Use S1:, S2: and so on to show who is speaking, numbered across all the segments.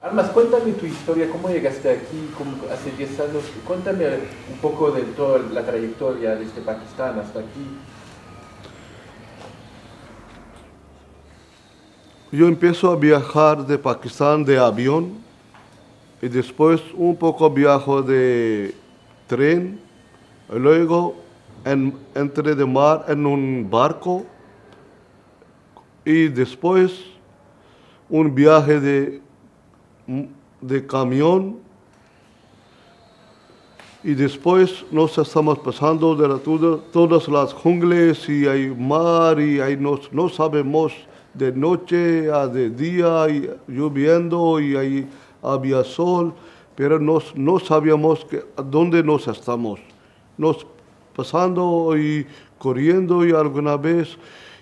S1: Además, cuéntame tu historia, cómo llegaste aquí, hace 10 años, cuéntame un poco de toda la trayectoria desde Pakistán hasta aquí.
S2: Yo empiezo a viajar de Pakistán de avión y después un poco viajo de tren, y luego entré de mar en un barco y después un viaje de camión y después nos estamos pasando todas las jungles y hay mar y ahí no sabemos de noche a de día y lloviendo y ahí había sol, pero no sabíamos a dónde nos estamos. Nos pasando y corriendo y alguna vez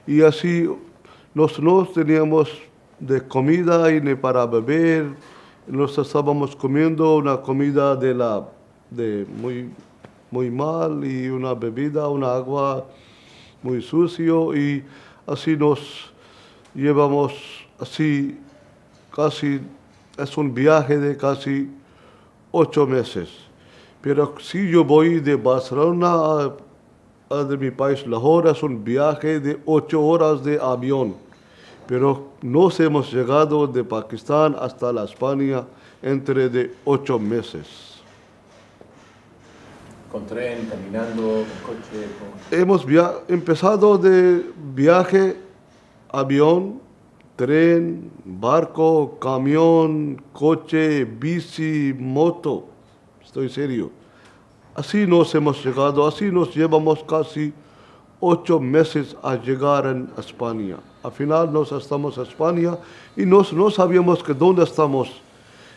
S2: y así no teníamos de comida y ni para beber. Nos estábamos comiendo una comida de muy mal y una bebida, una agua muy sucio y así nos llevamos así casi, es un viaje de casi 8 meses. Pero si yo voy de Barcelona de mi país, Lahore, es un viaje de 8 horas de avión. Pero nos hemos llegado de Pakistán hasta la España entre de 8 meses.
S1: Con tren, caminando, con coche.
S2: Hemos empezado de viaje, avión, tren, barco, camión, coche, bici, moto. Estoy serio. Así nos hemos llegado, así nos llevamos casi 8 meses a llegar en España. Al final nos estamos en España y no sabíamos que dónde estamos.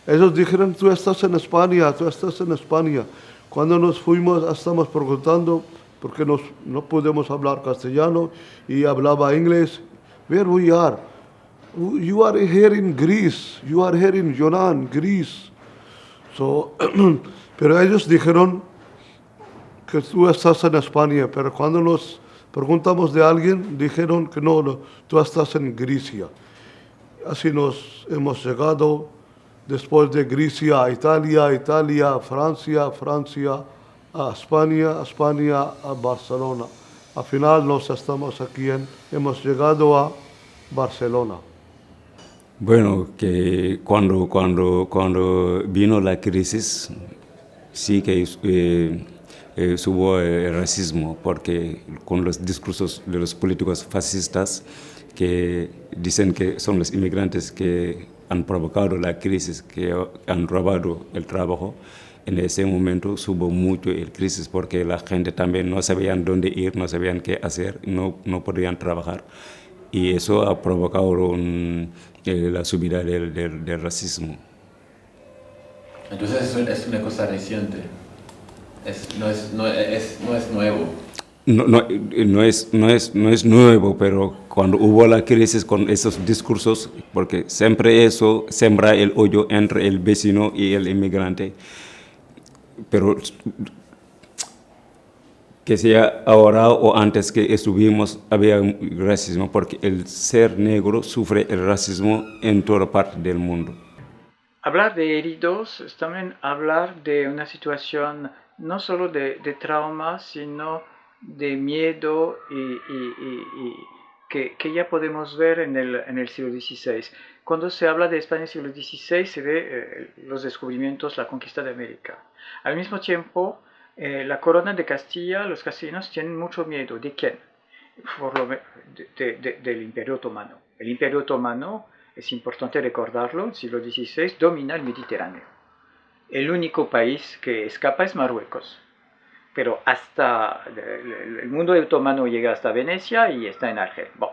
S2: Ellos dijeron, tú estás en España, tú estás en España. Cuando nos fuimos, estamos preguntando, porque no podemos hablar castellano, y hablaba inglés. Where we are? You are here in Greece. You are here in Yunan, Greece. So, pero ellos dijeron que tú estás en España, pero cuando nos preguntamos de alguien, dijeron que no, tú estás en Grecia. Así nos hemos llegado después de Grecia a Italia, Italia a Francia, Francia a España, España a Barcelona. Al final nos estamos hemos llegado a Barcelona.
S3: Bueno, que cuando vino la crisis, sí que hubo el racismo, porque con los discursos de los políticos fascistas que dicen que son los inmigrantes que han provocado la crisis, que han robado el trabajo, en ese momento hubo mucho el crisis porque la gente también no sabían dónde ir, no sabían qué hacer, no podían trabajar. Y eso ha provocado la subida del racismo.
S1: Entonces es una cosa reciente, no es nuevo.
S3: No es nuevo, pero cuando hubo la crisis con esos discursos, porque siempre eso sembra el odio entre el vecino y el inmigrante, pero que sea ahora o antes que estuvimos había racismo, porque el ser negro sufre el racismo en toda parte del mundo.
S4: Hablar de heridos es también hablar de una situación no solo de trauma, sino de miedo que ya podemos ver en el siglo XVI. Cuando se habla de España del siglo XVI se ve los descubrimientos, la conquista de América. Al mismo tiempo, la corona de Castilla, los castellanos tienen mucho miedo. ¿De quién? Del Imperio Otomano. El Imperio Otomano, es importante recordarlo, en el siglo XVI domina el Mediterráneo. El único país que escapa es Marruecos. Pero hasta el mundo otomano llega hasta Venecia y está en Argel. Bon.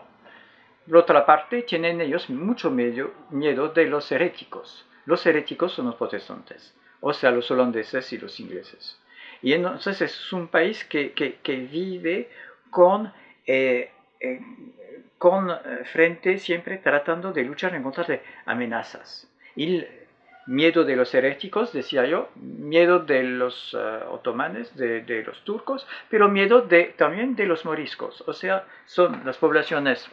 S4: Por otra parte, tienen ellos mucho miedo de los heréticos. Los heréticos son los protestantes, o sea, los holandeses y los ingleses. Y entonces es un país que vive con frente siempre tratando de luchar en contra de amenazas. Y miedo de los heréticos, decía yo, miedo de los otomanes, de los turcos, pero miedo también de los moriscos. O sea, son las poblaciones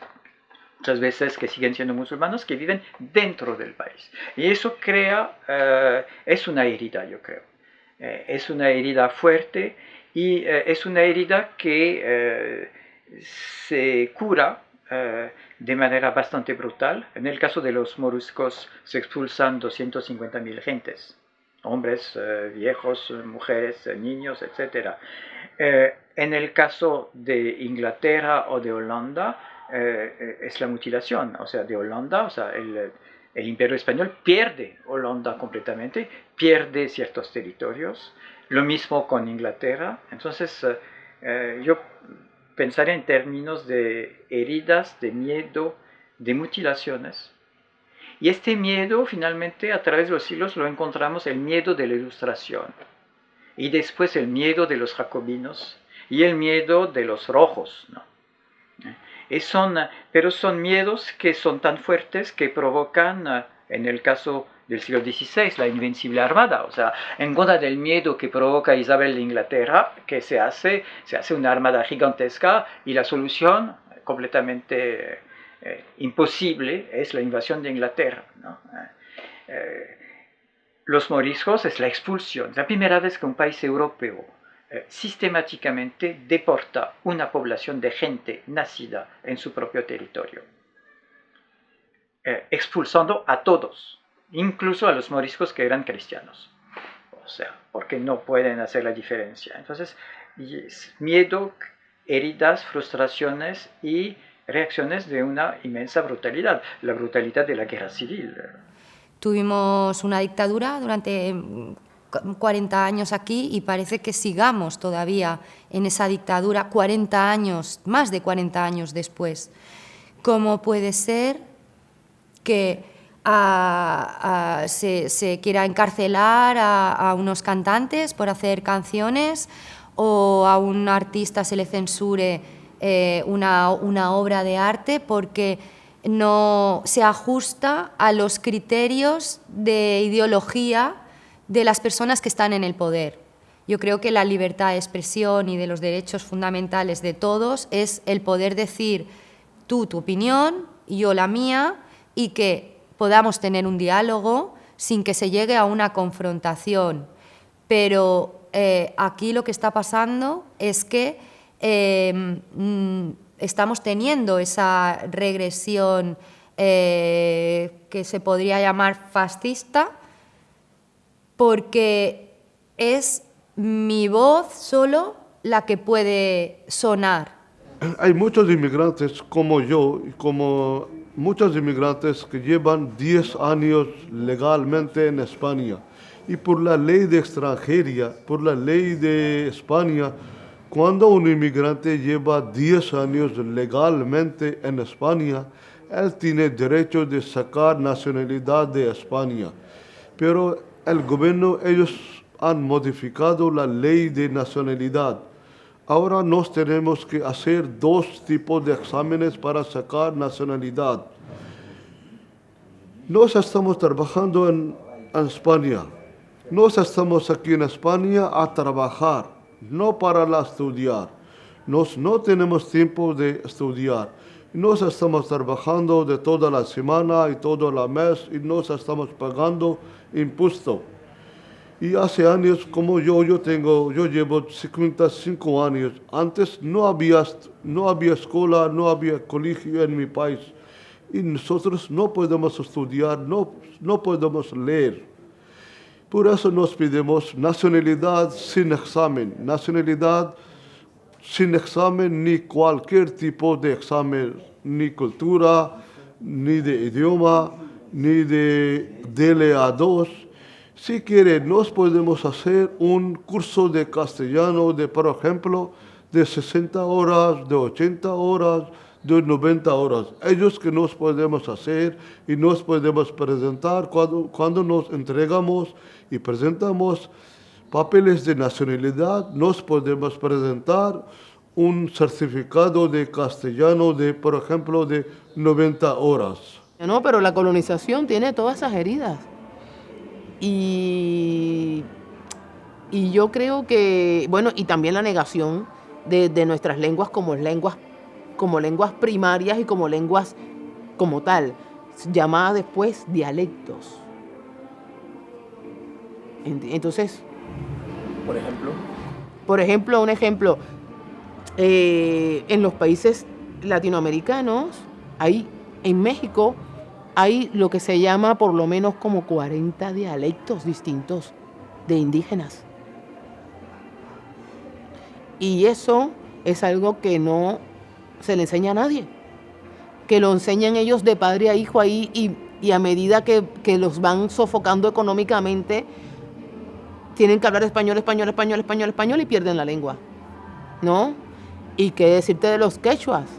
S4: muchas veces que siguen siendo musulmanes, que viven dentro del país. Y eso crea, es una herida, yo creo. Es una herida fuerte y es una herida que se cura de manera bastante brutal. En el caso de los moriscos se expulsan 250.000 gentes, hombres, viejos, mujeres, niños, etc. En el caso de Inglaterra o de Holanda, es la mutilación, o sea, de Holanda, o sea, el Imperio Español pierde Holanda completamente, pierde ciertos territorios, lo mismo con Inglaterra. Entonces, yo pensaría en términos de heridas, de miedo, de mutilaciones. Y este miedo, finalmente, a través de los siglos lo encontramos el miedo de la Ilustración, y después el miedo de los jacobinos y el miedo de los rojos, ¿no? Pero son miedos que son tan fuertes que provocan, en el caso del siglo XVI, la Invencible Armada, o sea, en contra del miedo que provoca Isabel de Inglaterra, que se hace una armada gigantesca y la solución completamente imposible es la invasión de Inglaterra, ¿no? Los moriscos es la expulsión, es la primera vez que un país europeo sistemáticamente deporta una población de gente nacida en su propio territorio, expulsando a todos, incluso a los moriscos que eran cristianos, o sea, porque no pueden hacer la diferencia. Entonces, miedo, heridas, frustraciones y reacciones de una inmensa brutalidad, la brutalidad de la guerra civil.
S5: Tuvimos una dictadura durante 40 años aquí y parece que sigamos todavía en esa dictadura 40 años, más de 40 años después. ¿Cómo puede ser que se quiera encarcelar a unos cantantes por hacer canciones o a un artista se le censure una obra de arte porque no se ajusta a los criterios de ideología de las personas que están en el poder? Yo creo que la libertad de expresión y de los derechos fundamentales de todos es el poder decir tú tu opinión y yo la mía y que podamos tener un diálogo sin que se llegue a una confrontación. Pero aquí lo que está pasando es que estamos teniendo esa regresión que se podría llamar fascista, porque es mi voz solo la que puede sonar.
S2: Hay muchos inmigrantes como yo y como muchos inmigrantes que llevan 10 años legalmente en España. Y por la ley de extranjería, por la ley de España, cuando un inmigrante lleva 10 años legalmente en España, él tiene derecho de sacar nacionalidad de España. Pero el gobierno, ellos han modificado la ley de nacionalidad. Ahora nos tenemos que hacer 2 tipos de exámenes para sacar nacionalidad. Nos estamos trabajando en España. Nos estamos aquí en España a trabajar, no para estudiar. Nos no tenemos tiempo de estudiar. Nos estamos trabajando de toda la semana y todo el mes y nos estamos pagando impuesto. Y hace años como yo llevo 55 años. Antes no había escuela, no había colegio en mi país. Y nosotros no podemos estudiar, no podemos leer. Por eso nos pedimos nacionalidad sin examen. Nacionalidad sin examen ni cualquier tipo de examen, ni cultura, ni de idioma, ni de DLA2. Si quieren, nos podemos hacer un curso de castellano por ejemplo, de 60 horas, de 80 horas, de 90 horas. Ellos que nos podemos hacer y nos podemos presentar cuando nos entregamos y presentamos papeles de nacionalidad, nos podemos presentar un certificado de castellano por ejemplo, de 90 horas.
S6: No, pero la colonización tiene todas esas heridas. Y yo creo que, bueno, y también la negación de nuestras lenguas como lenguas primarias y como lenguas como tal, llamada después dialectos. Entonces,
S1: por ejemplo,
S6: un ejemplo, en los países latinoamericanos, en México, hay lo que se llama por lo menos como 40 dialectos distintos de indígenas. Y eso es algo que no se le enseña a nadie, que lo enseñan ellos de padre a hijo ahí y a medida que los van sofocando económicamente, tienen que hablar español y pierden la lengua, ¿no? Y qué decirte de los quechuas,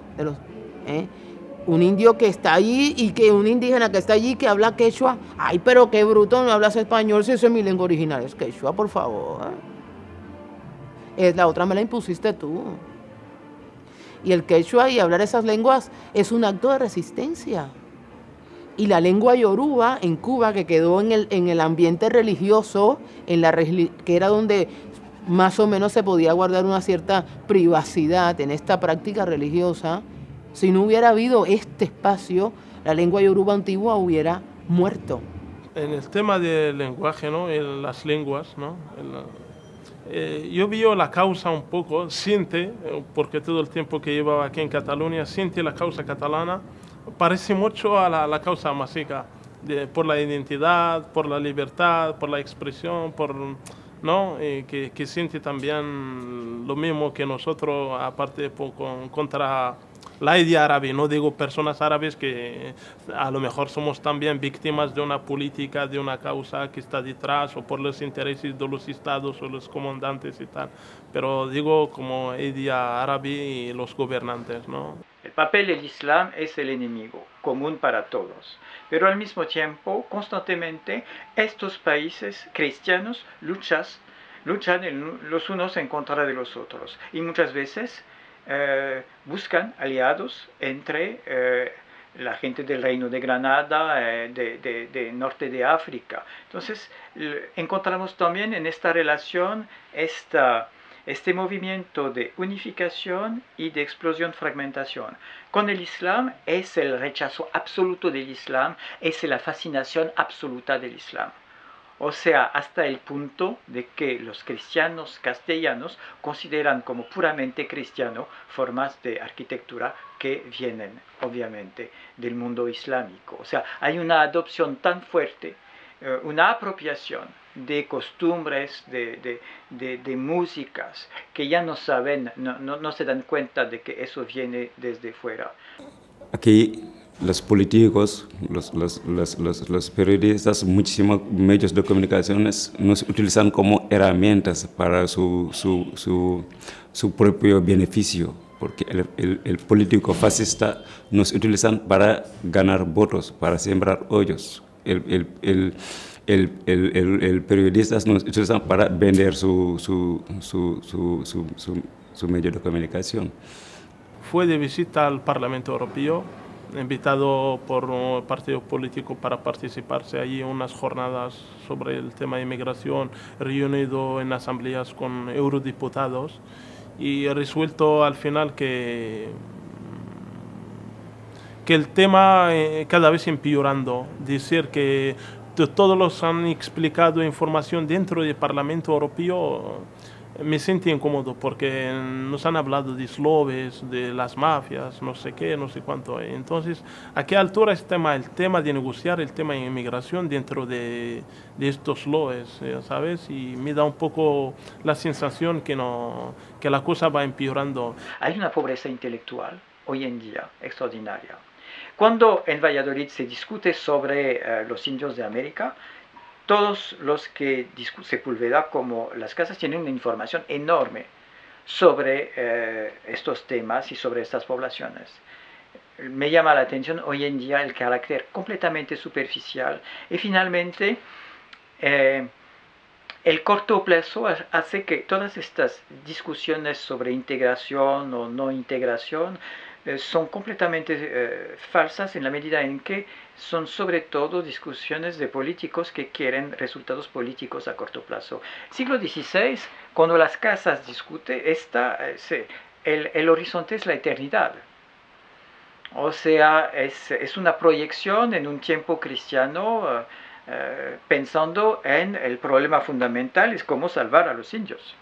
S6: un indio que está allí y que un indígena que está allí que habla quechua. Ay, pero qué bruto, no hablas español si eso es mi lengua original, es quechua, por favor. La otra me la impusiste tú. Y el quechua y hablar esas lenguas es un acto de resistencia. Y la lengua yoruba en Cuba, que quedó en el ambiente religioso, que era donde más o menos se podía guardar una cierta privacidad en esta práctica religiosa, si no hubiera habido este espacio, la lengua yoruba antigua hubiera muerto.
S7: En el tema del lenguaje, ¿no? En las lenguas, ¿no? Yo vi la causa un poco, porque todo el tiempo que llevaba aquí en Cataluña, siente la causa catalana, parece mucho a la causa masica, por la identidad, por la libertad, por la expresión, ¿no? Que siente también lo mismo que nosotros, aparte contra la idea árabe. No digo personas árabes que a lo mejor somos también víctimas de una política, de una causa que está detrás, o por los intereses de los estados o los comandantes y tal, pero digo como idea árabe y los gobernantes, ¿no?
S4: El papel del Islam es el enemigo común para todos, pero al mismo tiempo, constantemente, estos países cristianos luchan los unos en contra de los otros, y muchas veces buscan aliados entre la gente del Reino de Granada, de norte de África. Entonces, encontramos también en esta relación este movimiento de unificación y de explosión, fragmentación. Con el Islam es el rechazo absoluto del Islam, es la fascinación absoluta del Islam. O sea, hasta el punto de que los cristianos castellanos consideran como puramente cristiano formas de arquitectura que vienen, obviamente, del mundo islámico. O sea, hay una adopción tan fuerte, una apropiación de costumbres, de músicas, que ya no saben, no se dan cuenta de que eso viene desde fuera.
S3: Aquí los políticos, los periodistas, muchísimos medios de comunicación nos utilizan como herramientas para su propio beneficio, porque el político fascista nos utilizan para ganar votos, para sembrar hoyos. El periodista nos utilizan para vender su medio de comunicación.
S7: Fue de visita al Parlamento Europeo, invitado por un partido político para participarse allí en unas jornadas sobre el tema de inmigración, reunido en asambleas con eurodiputados, y resuelto al final que el tema cada vez empeorando. Decir que todos los han explicado información dentro del Parlamento Europeo, me sentí incómodo porque nos han hablado de eslobes, de las mafias, no sé qué, no sé cuánto. Entonces, ¿a qué altura está el tema de negociar el tema de inmigración dentro de estos loes, ¿sabes? Y me da un poco la sensación que la cosa va empeorando.
S4: Hay una pobreza intelectual hoy en día extraordinaria. Cuando en Valladolid se discute sobre los indios de América, todos los que Sepúlveda, como las casas, tienen una información enorme sobre estos temas y sobre estas poblaciones. Me llama la atención hoy en día el carácter completamente superficial, y finalmente el corto plazo hace que todas estas discusiones sobre integración o no integración son completamente falsas, en la medida en que son sobre todo discusiones de políticos que quieren resultados políticos a corto plazo. Siglo XVI, cuando las casas discuten, el horizonte es la eternidad. O sea, es una proyección en un tiempo cristiano pensando en el problema fundamental, es cómo salvar a los indios.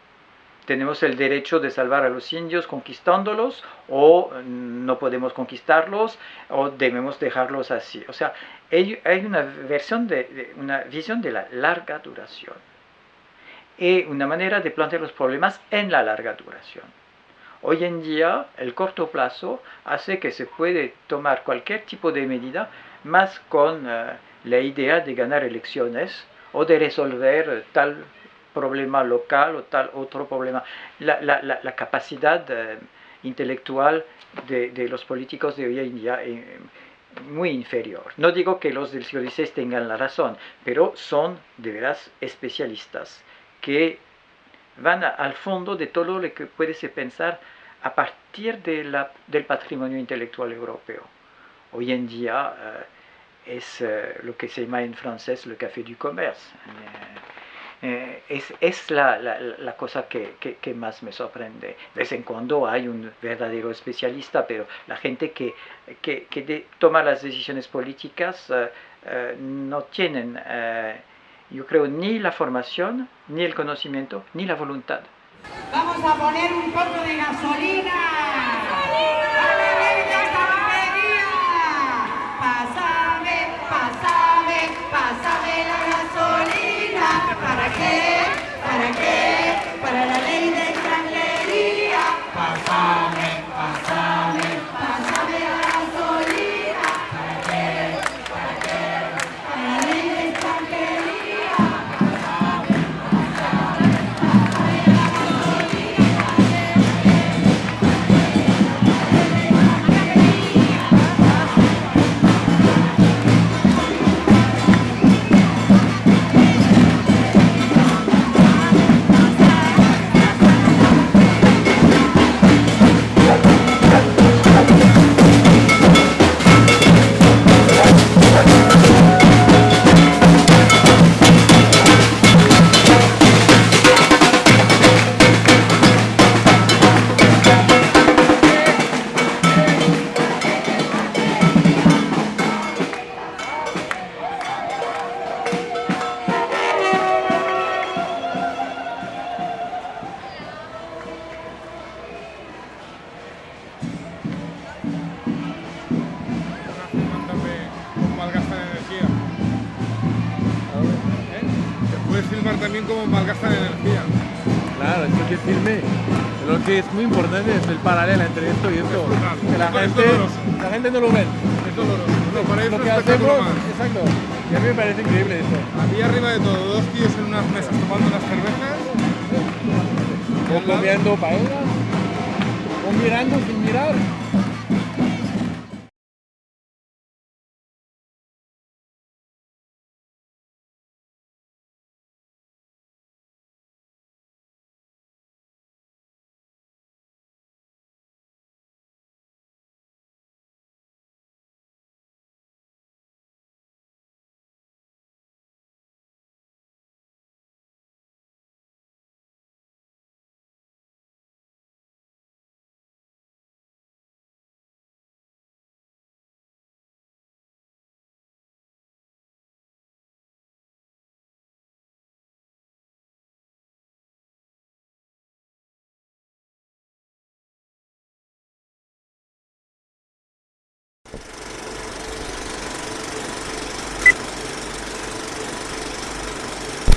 S4: Tenemos el derecho de salvar a los indios conquistándolos, o no podemos conquistarlos, o debemos dejarlos así. O sea, hay una una visión de la larga duración y una manera de plantear los problemas en la larga duración. Hoy en día, el corto plazo hace que se puede tomar cualquier tipo de medida, más con la idea de ganar elecciones o de resolver tal problema local o tal otro problema. La capacidad intelectual de los políticos de hoy en día es muy inferior. No digo que los del siglo XVI tengan la razón, pero son de veras especialistas que van al fondo de todo lo que puede se pensar a partir del patrimonio intelectual europeo. Hoy en día es lo que se llama en francés le café du commerce. Es la cosa que más me sorprende. De vez en cuando hay un verdadero especialista, pero la gente que toma las decisiones políticas no tienen, yo creo, ni la formación, ni el conocimiento, ni la voluntad.
S8: Vamos a poner un poco de gasolina. Pásame la gasolina. ¿Para qué? ¿Para qué? Para la ley de extranjería. Pásame la gasolina. ¿Para qué? ¿Para qué? Para la ley de extranjería.
S9: También cómo malgastan energía.
S10: Claro, esto que filme. Lo que es muy importante es el paralelo entre esto y esto. Que la gente no lo ve.
S9: Es doloroso. No, para eso
S10: lo que
S9: es
S10: hacemos,
S9: más.
S10: exacto. Y a mí me parece increíble esto.
S9: Aquí arriba de todo, dos tíos en unas mesas tomando unas cervezas.
S10: O comiendo paella. O mirando sin mirar.